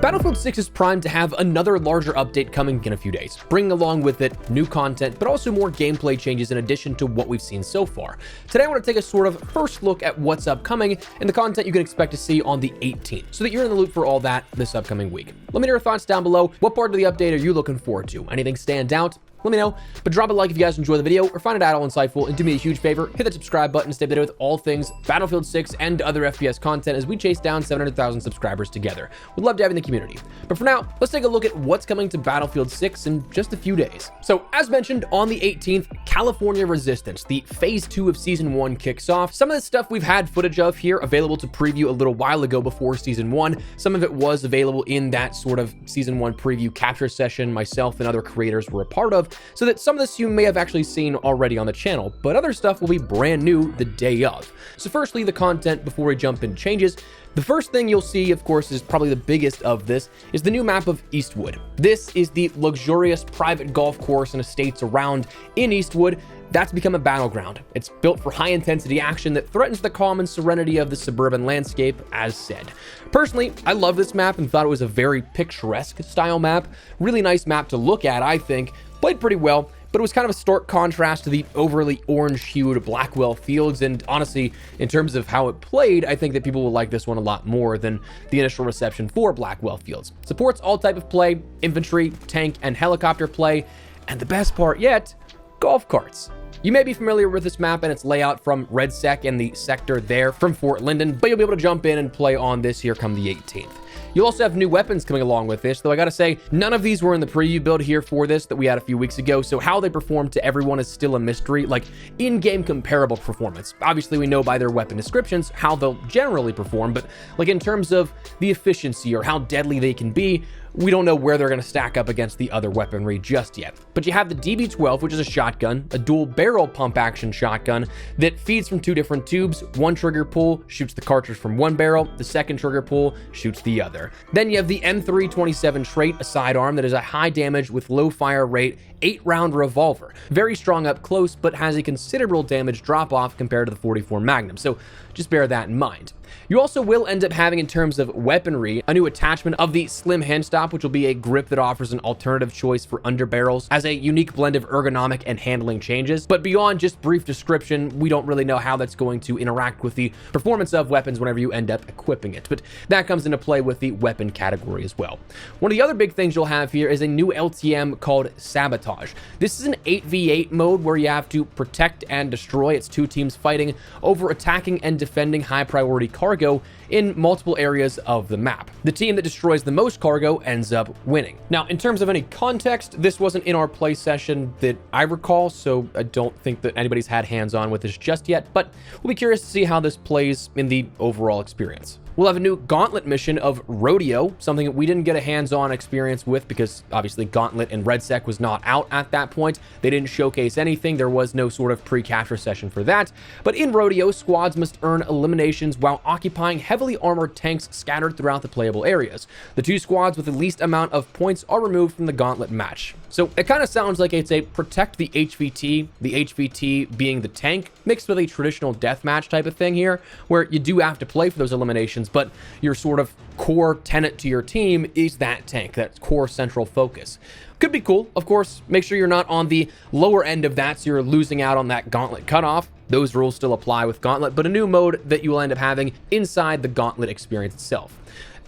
Battlefield 6 is primed to have another larger update coming in a few days, bringing along with it new content, but also more gameplay changes in addition to what we've seen so far. Today I want to take a sort of first look at what's upcoming and the content you can expect to see on the 18th, so that you're in the loop for all that this upcoming week. Let me know your thoughts down below. What part of the update are you looking forward to? Anything stand out? Let me know, but drop a like if you guys enjoy the video or find it at all insightful, and do me a huge favor, hit that subscribe button to stay updated with all things Battlefield 6 and other FPS content as we chase down 700,000 subscribers together. We'd love to have you in the community. But for now, let's take a look at what's coming to Battlefield 6 in just a few days. So as mentioned, on the 18th, California Resistance, the Phase 2 of Season 1 kicks off. Some of the stuff we've had footage of here available to preview a little while ago before Season 1. Some of it was available in that sort of Season 1 preview capture session myself and other creators were a part of, so that some of this you may have actually seen already on the channel, but other stuff will be brand new the day of. So firstly, the content before we jump into changes. The first thing you'll see, of course, is probably the biggest of this, is the new map of Eastwood. This is the luxurious private golf course and estates around in Eastwood that's become a battleground. It's built for high-intensity action that threatens the calm and serenity of the suburban landscape, as said. Personally, I love this map and thought it was a very picturesque style map. Really nice map to look at, I think. Played pretty well, but it was kind of a stark contrast to the overly orange-hued Blackwell Fields, and honestly, in terms of how it played, I think that people will like this one a lot more than the initial reception for Blackwell Fields. Supports all type of play, infantry, tank, and helicopter play, and the best part yet, golf carts. You may be familiar with this map and its layout from RedSec and the sector there from Fort Linden, but you'll be able to jump in and play on this here come the 18th. You'll also have new weapons coming along with this, though I gotta say, none of these were in the preview build here for this that we had a few weeks ago, so how they perform to everyone is still a mystery, like in-game comparable performance. Obviously, we know by their weapon descriptions how they'll generally perform, but like in terms of the efficiency or how deadly they can be, we don't know where they're going to stack up against the other weaponry just yet. But you have the DB12, which is a shotgun, a dual barrel pump action shotgun that feeds from two different tubes. One trigger pull shoots the cartridge from one barrel, the second trigger pull shoots the other. Then you have the M327 trait, a sidearm that is a high damage with low fire rate, 8-round revolver. Very strong up close, but has a considerable damage drop off compared to the 44 Magnum, so just bear that in mind. You also will end up having, in terms of weaponry, a new attachment of the slim handstop, which will be a grip that offers an alternative choice for underbarrels as a unique blend of ergonomic and handling changes. But beyond just brief description, we don't really know how that's going to interact with the performance of weapons whenever you end up equipping it. But that comes into play with the weapon category as well. One of the other big things you'll have here is a new LTM called Sabotage. This is an 8v8 mode where you have to protect and destroy. It's two teams fighting over attacking and defending high priority cargo in multiple areas of the map. The team that destroys the most cargo ends up winning. Now, in terms of any context, this wasn't in our play session that I recall, so I don't think that anybody's had hands-on with this just yet, but we'll be curious to see how this plays in the overall experience. We'll have a new Gauntlet mission of Rodeo, something that we didn't get a hands-on experience with because obviously Gauntlet and RedSec was not out at that point. They didn't showcase anything. There was no sort of pre-capture session for that. But in Rodeo, squads must earn eliminations while occupying heavily armored tanks scattered throughout the playable areas. The two squads with the least amount of points are removed from the Gauntlet match. So it kind of sounds like it's a protect the HVT being the tank, mixed with a traditional deathmatch type of thing here, where you do have to play for those eliminations, but your sort of core tenet to your team is that tank, that core central focus. Could be cool. Of course, make sure you're not on the lower end of that, so you're losing out on that Gauntlet cutoff. Those rules still apply with Gauntlet, but a new mode that you will end up having inside the Gauntlet experience itself.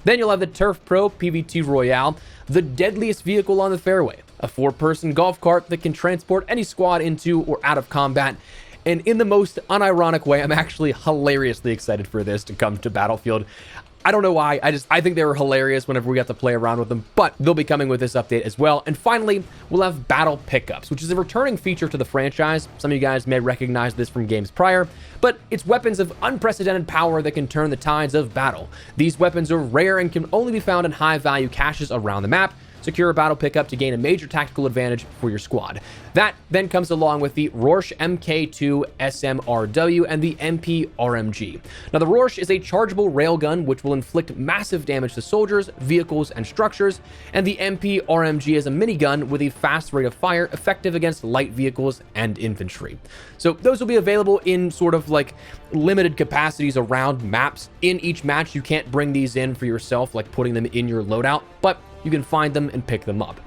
Then you'll have the Turf Pro PVT Royale, the deadliest vehicle on the fairway. A 4-person golf cart that can transport any squad into or out of combat. And in the most unironic way, I'm actually hilariously excited for this to come to Battlefield. I don't know why, I think they were hilarious whenever we got to play around with them, but they'll be coming with this update as well. And finally, we'll have Battle Pickups, which is a returning feature to the franchise. Some of you guys may recognize this from games prior, but it's weapons of unprecedented power that can turn the tides of battle. These weapons are rare and can only be found in high-value caches around the map, secure a battle pickup to gain a major tactical advantage for your squad. That then comes along with the Rorsch MK2 SMRW and the MP RMG. Now, the Rorsch is a chargeable railgun which will inflict massive damage to soldiers, vehicles, and structures, and the MP RMG is a minigun with a fast rate of fire, effective against light vehicles and infantry. So those will be available in sort of like limited capacities around maps. In each match, you can't bring these in for yourself, like putting them in your loadout, but you can find them and pick them up.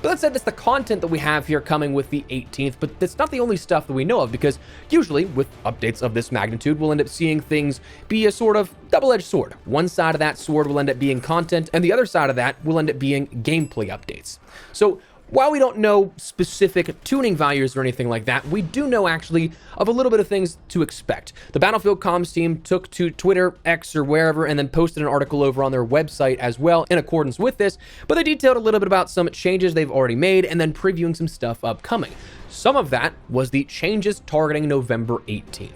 But that said, that's the content that we have here coming with the 18th, but that's not the only stuff that we know of, because usually with updates of this magnitude, we'll end up seeing things be a sort of double-edged sword. One side of that sword will end up being content, and the other side of that will end up being gameplay updates. So while we don't know specific tuning values or anything like that, we do know actually of a little bit of things to expect. The Battlefield comms team took to Twitter, X, or wherever, and then posted an article over on their website as well in accordance with this, but they detailed a little bit about some changes they've already made and then previewing some stuff upcoming. Some of that was the changes targeting November 18th.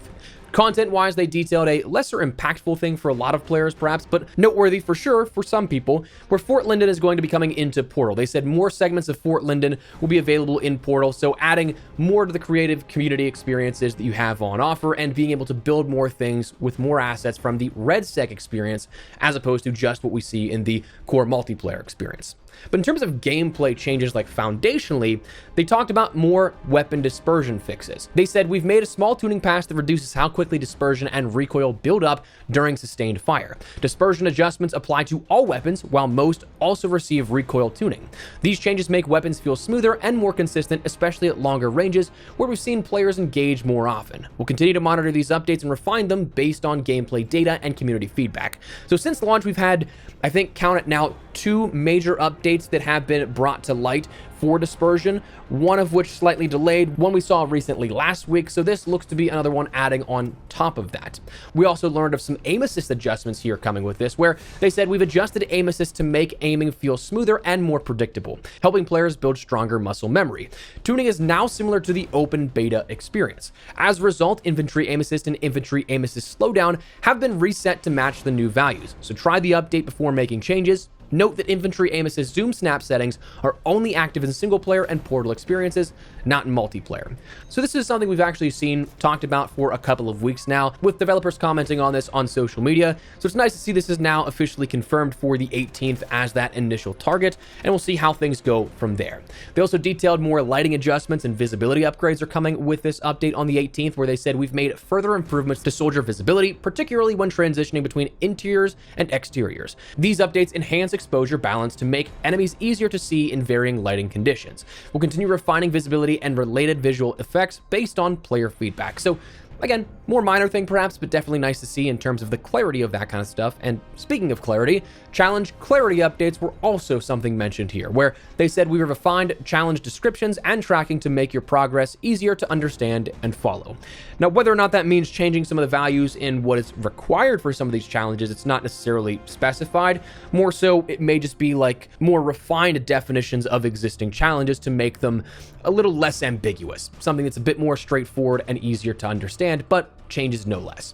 Content-wise, they detailed a lesser impactful thing for a lot of players, perhaps, but noteworthy for sure for some people, where Fort Linden is going to be coming into Portal. They said more segments of Fort Linden will be available in Portal, so adding more to the creative community experiences that you have on offer and being able to build more things with more assets from the RedSec experience, as opposed to just what we see in the core multiplayer experience. But in terms of gameplay changes, like foundationally, they talked about more weapon dispersion fixes. They said, we've made a small tuning pass that reduces how quickly dispersion and recoil build up during sustained fire. Dispersion adjustments apply to all weapons, while most also receive recoil tuning. These changes make weapons feel smoother and more consistent, especially at longer ranges, where we've seen players engage more often. We'll continue to monitor these updates and refine them based on gameplay data and community feedback. So since launch, we've had, I think, count it now, 2 major updates that have been brought to light for dispersion, one of which slightly delayed, one we saw recently last week, so this looks to be another one adding on top of that. We also learned of some aim assist adjustments here coming with this, where they said we've adjusted aim assist to make aiming feel smoother and more predictable, helping players build stronger muscle memory. Tuning is now similar to the open beta experience. As a result, infantry aim assist and infantry aim assist slowdown have been reset to match the new values, so try the update before making changes. Note that infantry aim assist zoom snap settings are only active in single player and Portal experiences, not in multiplayer. So this is something we've actually seen talked about for a couple of weeks now, with developers commenting on this on social media. So it's nice to see this is now officially confirmed for the 18th as that initial target, and we'll see how things go from there. They also detailed more lighting adjustments and visibility upgrades are coming with this update on the 18th, where they said we've made further improvements to soldier visibility, particularly when transitioning between interiors and exteriors. These updates enhance exposure balance to make enemies easier to see in varying lighting conditions. We'll continue refining visibility and related visual effects based on player feedback. So again, more minor thing perhaps, but definitely nice to see in terms of the clarity of that kind of stuff. And speaking of clarity, challenge clarity updates were also something mentioned here, where they said we refined challenge descriptions and tracking to make your progress easier to understand and follow. Now, whether or not that means changing some of the values in what is required for some of these challenges, it's not necessarily specified. More so, it may just be like more refined definitions of existing challenges to make them a little less ambiguous, something that's a bit more straightforward and easier to understand, but changes no less.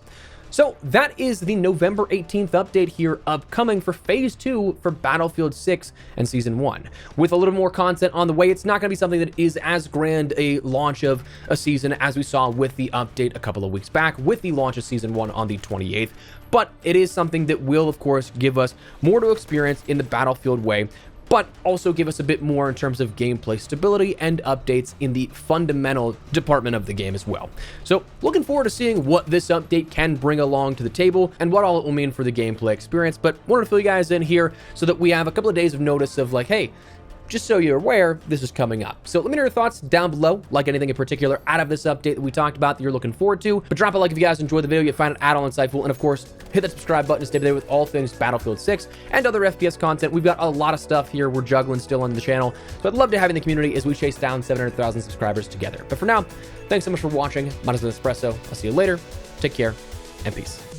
So that is the November 18th update here upcoming for Phase 2 for Battlefield 6 and Season 1. With a little more content on the way, it's not going to be something that is as grand a launch of a season as we saw with the update a couple of weeks back with the launch of Season 1 on the 28th, but it is something that will, of course, give us more to experience in the Battlefield way, but also give us a bit more in terms of gameplay stability and updates in the fundamental department of the game as well. So looking forward to seeing what this update can bring along to the table and what all it will mean for the gameplay experience, but wanted to fill you guys in here so that we have a couple of days of notice of like, hey, just so you're aware, this is coming up. So let me know your thoughts down below, like anything in particular out of this update that we talked about that you're looking forward to. But drop a like if you guys enjoyed the video, you find it at all insightful. And of course, hit that subscribe button to stay up to date with all things Battlefield 6 and other FPS content. We've got a lot of stuff here we're juggling still on the channel. So I'd love to have you in the community as we chase down 700,000 subscribers together. But for now, thanks so much for watching. My name is Espresso. I'll see you later. Take care and peace.